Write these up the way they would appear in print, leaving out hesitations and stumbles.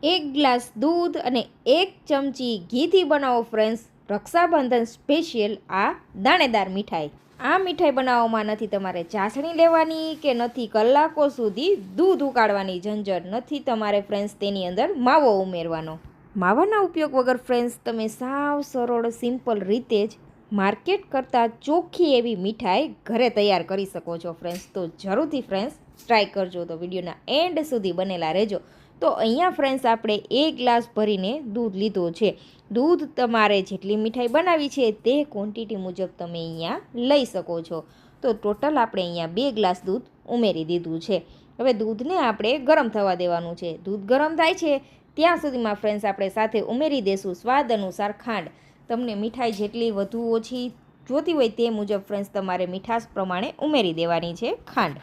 1 glass દૂધ અને 1 ચમચી ઘીથી બનાવો ફ્રેન્ડ્સ રક્ષાબંધન સ્પેશિયલ આ દાણેદાર મીઠાઈ. આ મીઠાઈ બનાવવામાં નથી તમારે ચાસણી લેવાની કે નથી કલાકો સુધી દૂધ ઉકાળવાની ઝંઝટ, નથી તમારે ફ્રેન્ડ્સ તેની અંદર માવો ઉમેરવાનો. માવાના ઉપયોગ વગર ફ્રેન્ડ્સ તમે સાવ સરળ સિમ્પલ રીતે જ માર્કેટ કરતાં ચોખ્ખી એવી મીઠાઈ ઘરે તૈયાર કરી શકો છો ફ્રેન્ડ્સ. તો જરૂરથી ફ્રેન્ડ્સ ટ્રાય કરજો. તો વિડીયોના એન્ડ સુધી બનેલા રહેજો. તો અહીંયા ફ્રેન્ડ્સ આપણે 1 ગ્લાસ ભરીને દૂધ લીધો છે. દૂધ તમારે જેટલી મીઠાઈ બનાવી છે તે ક્વોન્ટિટી મુજબ તમે અહીંયા લઈ શકો છો. તો ટોટલ આપણે અહીંયા 2 ગ્લાસ દૂધ ઉમેરી દીધું છે. હવે દૂધને આપણે ગરમ થવા દેવાનું છે. દૂધ ગરમ થાય છે ત્યાં સુધીમાં ફ્રેન્ડ્સ આપણે સાથે ઉમેરી દઈશું સ્વાદ અનુસાર ખાંડ. તમને મીઠાઈ જેટલી વધુ ઓછી જોતી હોય તે મુજબ ફ્રેન્ડ્સ તમારે મીઠાશ પ્રમાણે ઉમેરી દેવાની છે ખાંડ.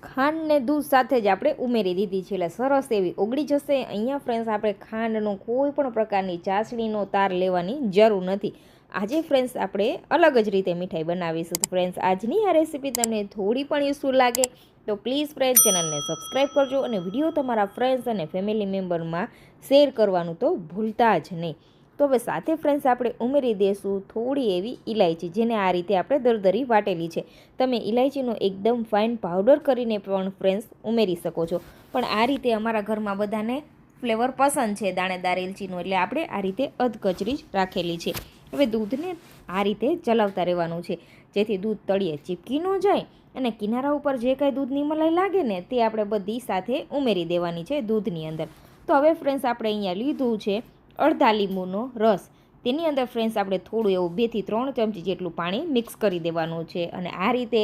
ખાંડને દૂધ સાથે જ આપણે ઉમેરી દીધી છે એટલે સરસ એવી ઓગળી જશે. અહીંયા ફ્રેન્ડ્સ આપણે ખાંડનો કોઈ પણ પ્રકારની ચાસણીનો તાર લેવાની જરૂર નથી. આજે ફ્રેન્ડ્સ આપણે અલગ જ રીતે મીઠાઈ બનાવીશું. તો ફ્રેન્ડ્સ આજની આ રેસીપી તમને થોડી પણ યુઝફુલ લાગે તો પ્લીઝ ફ્રેન્ડ્સ ચેનલને સબસ્ક્રાઈબ કરજો અને વિડીયો તમારા ફ્રેન્ડ્સ અને ફેમિલી મેમ્બરમાં શેર કરવાનું તો ભૂલતા જ નહીં. તો હવે સાથે ફ્રેન્ડ્સ આપણે ઉમેરી દઈશું થોડી એવી ઇલાયચી, જેને આ રીતે આપણે દરદરી વાટેલી છે. તમે ઇલાયચીનો એકદમ ફાઇન પાવડર કરીને પણ ફ્રેન્ડ્સ ઉમેરી શકો છો, પણ આ રીતે અમારા ઘરમાં બધાને ફ્લેવર પસંદ છે દાણેદાર એલચીનો, એટલે આપણે આ રીતે અધકચરી જ રાખેલી છે. હવે દૂધને આ રીતે ચલાવતા રહેવાનું છે જેથી દૂધ તળિયે ચીપકી ન જાય અને કિનારા ઉપર જે કાંઈ દૂધની મલાઈ લાગે ને તે આપણે બધી સાથે ઉમેરી દેવાની છે દૂધની અંદર. તો હવે ફ્રેન્ડ્સ આપણે અહીંયા લીધું છે અડધા લીંબુનો રસ. તેની અંદર ફ્રેન્ડ્સ આપણે થોડું એવું 2 થી 3 ચમચી જેટલું પાણી મિક્સ કરી દેવાનું છે અને આ રીતે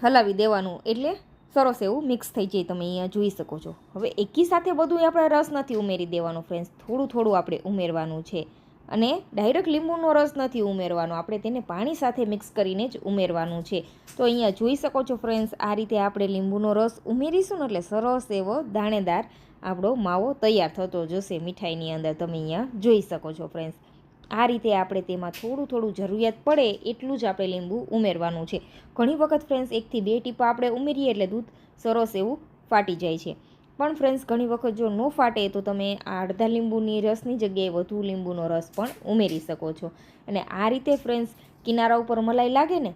હલાવી દેવાનું એટલે સરસ એવું મિક્સ થઈ જાય. તમે અહીંયા જોઈ શકો છો. હવે એકી સાથે બધું આપણે રસ નથી ઉમેરી દેવાનું ફ્રેન્ડ્સ, થોડું થોડું આપણે ઉમેરવાનું છે અને ડાયરેક્ટ લીંબુનો રસ નથી ઉમેરવાનો, આપણે તેને પાણી સાથે મિક્સ કરીને જ ઉમેરવાનું છે. તો અહીંયા જોઈ શકો છો ફ્રેન્ડ્સ આ રીતે આપણે લીંબુનો રસ ઉમેરીશું ને એટલે સરસ એવો દાણેદાર આપણો માવો તૈયાર થતો જશે મીઠાઈની અંદર. તમે અહીંયા જોઈ શકો છો ફ્રેન્ડ્સ આ રીતે આપણે તેમાં થોડું થોડું જરૂરિયાત પડે એટલું જ આપણે લીંબુ ઉમેરવાનું છે. ઘણી વખત ફ્રેન્ડ્સ 1 થી 2 ટીપા આપણે ઉમેરીએ એટલે દૂધ સરસ એવું ફાટી જાય છે, પણ ફ્રેન્ડ્સ ઘણી વખત જો ન ફાટે તો તમે આ અડધા લીંબુની રસની જગ્યાએ વધુ લીંબુનો રસ પણ ઉમેરી શકો છો. અને આ રીતે ફ્રેન્ડ્સ કિનારા ઉપર મલાઈ લાગે ને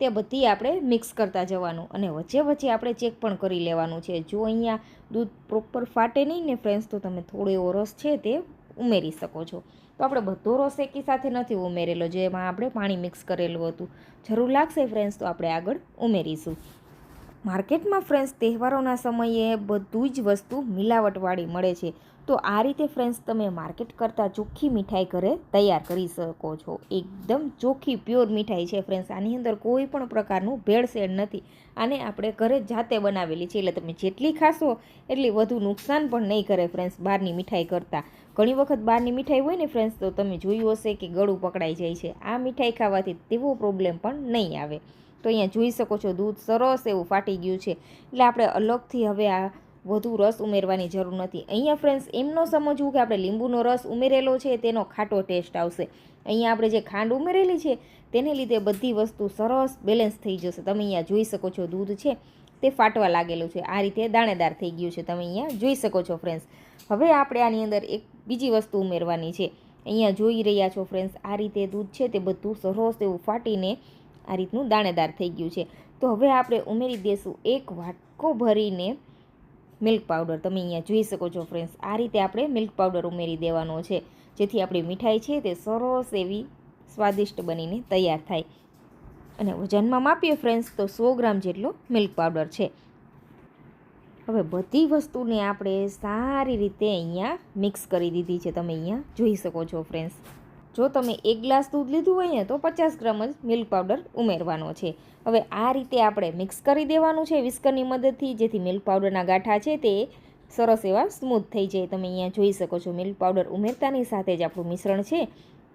તે બધી આપણે મિક્સ કરતા જવાનું અને વચ્ચે વચ્ચે આપણે ચેક પણ કરી લેવાનું છે. જો અહીંયા દૂધ પ્રોપર ફાટે નહીં ને ફ્રેન્ડ્સ તો તમે થોડો એવો રસ છે તે ઉમેરી શકો છો. તો આપણે બધો રસ એકી સાથે નથી ઉમેરેલો, જેમાં આપણે પાણી મિક્સ કરેલું હતું. જરૂર લાગશે ફ્રેન્ડ્સ તો આપણે આગળ ઉમેરીશું. માર્કેટમાં ફ્રેન્ડ્સ તહેવારોના સમયે બધું જ વસ્તુ મિલાવટવાળી મળે છે, તો આ રીતે ફ્રેન્ડ્સ તમે માર્કેટ કરતાં ચોખ્ખી મીઠાઈ ઘરે તૈયાર કરી શકો છો. એકદમ ચોખ્ખી પ્યોર મીઠાઈ છે ફ્રેન્ડ્સ, આની અંદર કોઈ પણ પ્રકારનું ભેળસેળ નથી. આને આપણે ઘરે જાતે બનાવેલી છે એટલે તમે જેટલી ખાશો એટલી વધુ નુકસાન પણ નહીં કરે ફ્રેન્ડ્સ બહારની મીઠાઈ કરતાં. ઘણી વખત બહારની મીઠાઈ હોય ને ફ્રેન્ડ્સ તો તમે જોયું હશે કે ગળું પકડાઈ જાય છે. આ મીઠાઈ ખાવાથી તેવો પ્રોબ્લેમ પણ નહીં આવે. તો અહીંયા જોઈ શકો છો દૂધ સરસ એવું ફાટી ગયું છે એટલે આપણે અલગથી હવે આ વધુ રસ ઉમેરવાની જરૂર નથી. અહીંયા ફ્રેન્ડ્સ એમ ન સમજવું કે આપણે લીંબુનો રસ ઉમેરેલો છે તેનો ખાટો ટેસ્ટ આવશે. અહીંયા આપણે જે ખાંડ ઉમેરેલી છે તેને લીધે બધી વસ્તુ સરસ બેલેન્સ થઈ જશે. તમે અહીંયા જોઈ શકો છો દૂધ છે તે ફાટવા લાગેલું છે, આ રીતે દાણેદાર થઈ ગયું છે. તમે અહીંયા જોઈ શકો છો ફ્રેન્ડ્સ. હવે આપણે આની અંદર એક બીજી વસ્તુ ઉમેરવાની છે. અહીંયા જોઈ રહ્યા છો ફ્રેન્ડ્સ આ રીતે દૂધ છે તે બધું સરસ એવું ફાટીને આ રીતનું દાણેદાર થઈ ગયું છે. તો હવે આપણે ઉમેરી દઈશું 1 વાટકો ભરીને મિલ્ક પાવડર. તમે અહીંયા જોઈ શકો છો ફ્રેન્ડ્સ આ રીતે આપણે મિલ્ક પાવડર ઉમેરી દેવાનો છે જેથી આપણી મીઠાઈ છે તે સરસ એવી સ્વાદિષ્ટ બનીને તૈયાર થાય. અને વજનમાં માપીએ ફ્રેન્ડ્સ તો 100 ગ્રામ જેટલો મિલ્ક પાવડર છે. હવે બધી વસ્તુને આપણે સારી રીતે અહીંયા મિક્સ કરી દીધી છે. તમે અહીંયા જોઈ શકો છો ફ્રેન્ડ્સ. જો તમે 1 ગ્લાસ દૂધ લીધું હોય ને તો 50 ગ્રામ જ મિલ્ક પાવડર ઉમેરવાનો છે. હવે આ રીતે આપણે મિક્સ કરી દેવાનું છે વિસ્કરની મદદથી, જેથી મિલ્ક પાવડરના ગાંઠા છે તે સરસ એવા સ્મૂથ થઈ જાય. તમે અહીંયા જોઈ શકો છો મિલ્ક પાવડર ઉમેરતાની સાથે જ આપણું મિશ્રણ છે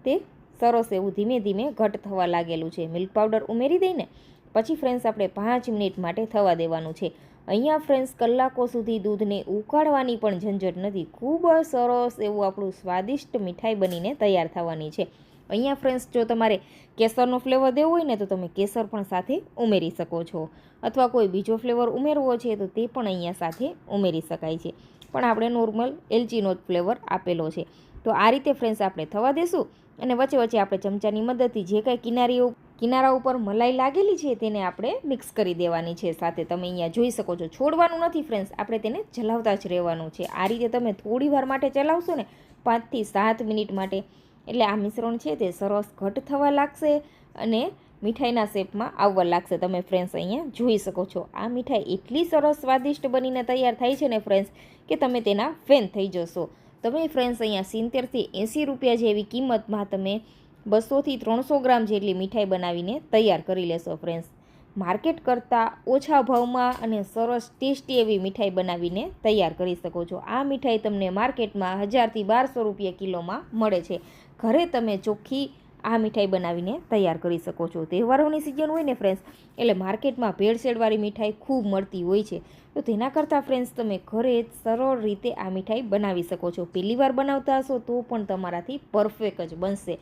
તે સરસ એવું ધીમે ધીમે ઘટ થવા લાગેલું છે. મિલ્ક પાવડર ઉમેરી દઈને પછી ફ્રેન્ડ્સ આપણે 5 મિનિટ માટે થવા દેવાનું છે. અહીંયા ફ્રેન્ડ્સ કલાકો સુધી દૂધને ઉકાળવાની પણ ઝંઝટ નથી. ખૂબ જ સરસ એવું આપણું સ્વાદિષ્ટ મીઠાઈ બનીને તૈયાર થવાની છે. અહીંયા ફ્રેન્ડ્સ જો તમારે કેસરનો ફ્લેવર દેવો હોય ને તો તમે કેસર પણ સાથે ઉમેરી શકો છો, અથવા કોઈ બીજો ફ્લેવર ઉમેરવો છે તો તે પણ અહીંયા સાથે ઉમેરી શકાય છે. પણ આપણે નોર્મલ એલચીનો જ ફ્લેવર આપેલો છે. તો આ રીતે ફ્રેન્ડ્સ આપણે થવા દેશું અને વચ્ચે વચ્ચે આપણે ચમચાની મદદથી જે કાંઈ કિનારા ઉપર મલાઈ લાગેલી છે તેને આપણે મિક્સ કરી દેવાની છે. સાથે તમે અહીંયા જોઈ શકો છો, છોડવાનું નથી ફ્રેન્ડ્સ, આપણે તેને ચલાવતા જ રહેવાનું છે. આ રીતે તમે થોડી વાર માટે ચલાવશો ને, 5 થી 7 મિનિટ માટે, એટલે આ મિશ્રણ છે તે સરસ ઘટ થવા લાગશે અને મીઠાઈના શેપમાં આવવા લાગશે. તમે ફ્રેન્ડ્સ અહીંયા જોઈ શકો છો, આ મીઠાઈ એટલી સરસ સ્વાદિષ્ટ બનીને તૈયાર થાય છે ને ફ્રેન્ડ્સ કે તમે તેના ફેન થઈ જશો. તમે ફ્રેન્ડ્સ અહીંયા 70 થી 80 રૂપિયા જેવી કિંમતમાં તમે 200 થી 300 ગ્રામ જેટલી મીઠાઈ બનાવીને તૈયાર કરી લેશો ફ્રેન્ડ્સ. માર્કેટ કરતાં ઓછા ભાવમાં અને સરસ ટેસ્ટી એવી મીઠાઈ બનાવીને તૈયાર કરી શકો છો. આ મીઠાઈ તમને માર્કેટમાં 1000 થી 1200 રૂપિયા કિલોમાં મળે છે. ઘરે તમે ચોખ્ખી આ મીઠાઈ બનાવીને તૈયાર કરી શકો છો. તહેવારોની સિઝન હોય ને ફ્રેન્ડ્સ, એટલે માર્કેટમાં ભેળસેળવાળી મીઠાઈ ખૂબ મળતી હોય છે. તો તેના કરતાં ફ્રેન્ડ્સ તમે ઘરે જ સરળ રીતે આ મીઠાઈ બનાવી શકો છો. પહેલી વાર બનાવતા હશો તો પણ તમારાથી પરફેક્ટ જ બનશે.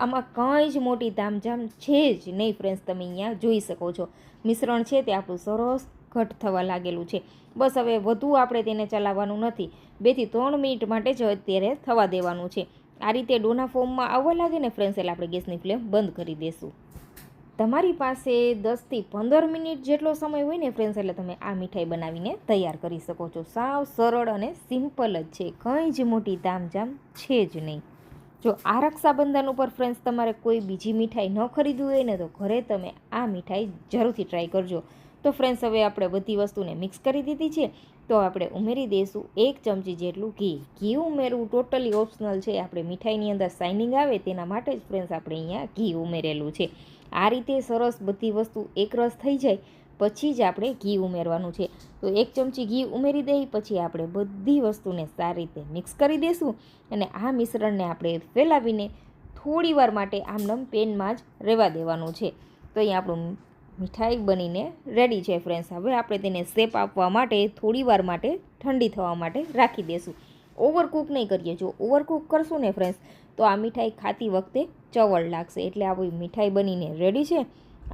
આમાં કંઈ જ મોટી તામઝામ છે જ નહીં ફ્રેન્ડ્સ. તમે અહીંયા જોઈ શકો છો, મિશ્રણ છે તે આપણું સરસ ઘટ થવા લાગેલું છે. બસ હવે વધુ આપણે તેને ચલાવવાનું નથી, 2 થી 3 મિનિટ માટે જ અત્યારે થવા દેવાનું છે. આ રીતે ડોના ફોર્મમાં આવવા લાગે ને ફ્રેન્ડ્સ, એટલે આપણે ગેસની ફ્લેમ બંધ કરી દઈશું. તમારી પાસે 10 થી 15 મિનિટ જેટલો સમય હોય ને ફ્રેન્ડ્સ, એટલે તમે આ મીઠાઈ બનાવીને તૈયાર કરી શકો છો. સાવ સરળ અને સિમ્પલ જ છે, કંઈ જ મોટી તામઝામ છે જ નહીં. જો આ રક્ષાબંધન ઉપર ફ્રેન્ડ્સ તમારે કોઈ બીજી મીઠાઈ ન ખરીદવી હોય ને, તો ઘરે તમે આ મીઠાઈ જરૂરથી ટ્રાય કરજો. તો ફ્રેન્ડ્સ હવે આપણે બધી વસ્તુને મિક્સ કરી દીધી છે, તો આપણે ઉમેરી દઈશું 1 ચમચી જેટલું ઘી. ઘી ઉમેરવું ટોટલી ઓપ્શનલ છે. આપણે મીઠાઈની અંદર શાઇનિંગ આવે તેના માટે જ ફ્રેન્ડ્સ આપણે અહીંયા ઘી ઉમેરેલું છે. આ રીતે સરસ બધી વસ્તુ એકરસ થઈ જાય પછી જ આપણે ઘી ઉમેરવાનું છે. તો 1 ચમચી ઘી ઉમેરી દઈ પછી આપણે બધી વસ્તુને સારી રીતે મિક્સ કરી દઈશું અને આ મિશ્રણને આપણે ફેલાવીને થોડી વાર માટે આમનમ પેનમાં જ રહેવા દેવાનું છે. તો અહીં આપણું મીઠાઈ બનીને રેડી છે ફ્રેન્ડ્સ. હવે આપણે તેને શેપ આપવા માટે થોડી વાર માટે ઠંડી થવા માટે રાખી દઈશું. ઓવરકુક નહીં કરીએ. જો ઓવરકુક કરશું ને ફ્રેન્ડ્સ, તો આ મીઠાઈ ખાતી વખતે ચવળ લાગશે. એટલે આપણી મીઠાઈ બનીને રેડી છે.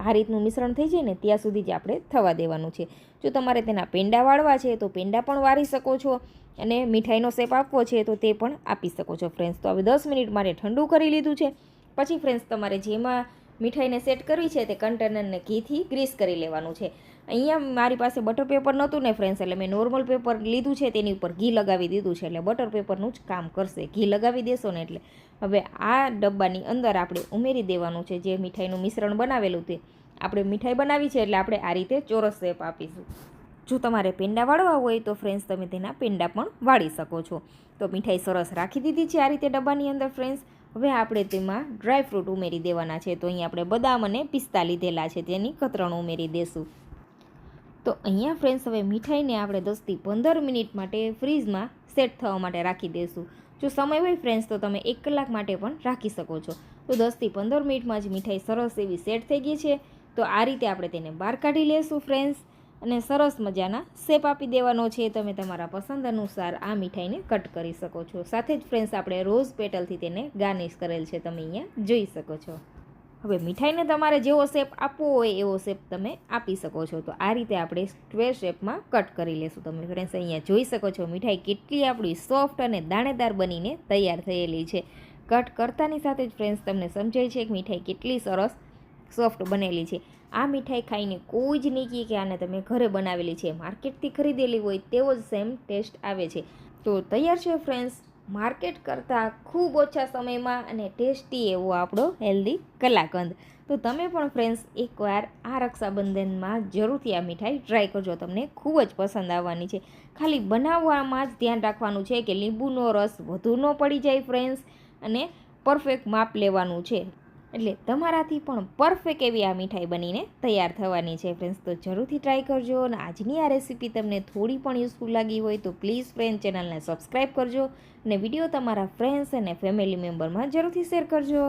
આ રીતનું મિશ્રણ થઈ જાય ને ત્યાં સુધી જ આપણે થવા દેવાનું છે. જો તમારે તેના પેંડા વાળવા છે તો પેંડા પણ વાળી શકો છો અને મીઠાઈનો શેપ આપવો છે તો તે પણ આપી શકો છો ફ્રેન્ડ્સ. તો હવે 10 મિનિટ માટે ઠંડુ કરી લીધું છે. પછી ફ્રેન્ડ્સ તમારે જેમાં મીઠાઈને સેટ કરવી છે તે કન્ટેનરને ઘીથી ગ્રીસ કરી લેવાનું છે. અહીંયા મારી પાસે બટર પેપર નહોતું ને ફ્રેન્ડ્સ, એટલે મેં નોર્મલ પેપર લીધું છે, તેની ઉપર ઘી લગાવી દીધું છે. એટલે બટર પેપરનું જ કામ કરશે. ઘી લગાવી દેશો ને એટલે હવે આ ડબ્બાની અંદર આપણે ઉમેરી દેવાનું છે જે મીઠાઈનું મિશ્રણ બનાવેલું તે. આપણે મીઠાઈ બનાવી છે એટલે આપણે આ રીતે ચોરસ શેપ આપીશું. જો તમારે પેંડા વાળવા હોય તો ફ્રેન્ડ્સ તમે તેના પેંડા પણ વાળી શકો છો. તો મીઠાઈ સરસ રાખી દીધી છે આ રીતે ડબ્બાની અંદર ફ્રેન્ડ્સ. હવે આપણે તેમાં ડ્રાયફ્રૂટ ઉમેરી દેવાના છે. તો અહીં આપણે બદામ અને પિસ્તા લીધેલા છે, તેની કતરણ ઉમેરી દેશું. તો અહીંયા ફ્રેન્ડ્સ હવે મીઠાઈને આપણે 10 થી 15 મિનિટ માટે ફ્રીઝમાં સેટ થવા માટે રાખી દઈશું. જો સમય હોય ફ્રેન્ડ્સ તો તમે 1 કલાક માટે પણ રાખી શકો છો. તો 10 થી 15 મિનિટમાં જ મીઠાઈ સરસ એવી સેટ થઈ ગઈ છે. તો આ રીતે આપણે તેને બહાર કાઢી લેશું ફ્રેન્ડ્સ અને સરસ મજાના શેપ આપી દેવાનો છે. તમે તમારા પસંદ અનુસાર આ મીઠાઈને કટ કરી શકો છો. સાથે જ ફ્રેન્ડ્સ આપણે રોઝ પેટલથી તેને ગાર્નિશ કરેલ છે, તમે અહીંયા જોઈ શકો છો. હવે મીઠાઈને તમારે જેવો શેપ આપવો હોય એવો શેપ તમે આપી શકો છો. તો આ રીતે આપણે સ્ક્વેર શેપમાં કટ કરી લેશું. તમે ફ્રેન્ડ્સ અહીંયા જોઈ શકો છો મીઠાઈ કેટલી આપણી સોફ્ટ અને દાણેદાર બનીને તૈયાર થયેલી છે. કટ કરતાની સાથે જ ફ્રેન્ડ્સ તમને સમજાય છે કે મીઠાઈ કેટલી સરસ સોફ્ટ બનેલી છે. આ મીઠાઈ ખાઈને કોઈ જ નહીં કહે કે આને તમે ઘરે બનાવેલી છે. માર્કેટથી ખરીદેલી હોય તેવો જ સેમ ટેસ્ટ આવે છે. તો તૈયાર છે ફ્રેન્ડ્સ માર્કેટ કરતાં ખૂબ ઓછા સમયમાં અને ટેસ્ટી એવો આપણો હેલ્ધી કલાકંદ. તો તમે પણ ફ્રેન્ડ્સ એકવાર આ રક્ષાબંધનમાં જરૂરથી આ મીઠાઈ ટ્રાય કરજો. તમને ખૂબ જ પસંદ આવવાની છે. ખાલી બનાવવામાં જ ધ્યાન રાખવાનું છે કે લીંબુનો રસ વધુ ન પડી જાય ફ્રેન્ડ્સ, અને પરફેક્ટ માપ લેવાનું છે. એટલે તમારાથી પણ પરફેક્ટ એવી આ મીઠાઈ બનીને તૈયાર થવાની છે ફ્રેન્ડ્સ. તો જરૂરથી ટ્રાય કરજો. અને આજની આ રેસીપી તમને થોડી પણ યુઝફુલ લાગી હોય તો પ્લીઝ ફ્રેન્ડ ચેનલને સબસ્ક્રાઈબ કરજો અને વિડીયો તમારા ફ્રેન્ડ્સ અને ફેમિલી મેમ્બરમાં જરૂરથી શેર કરજો.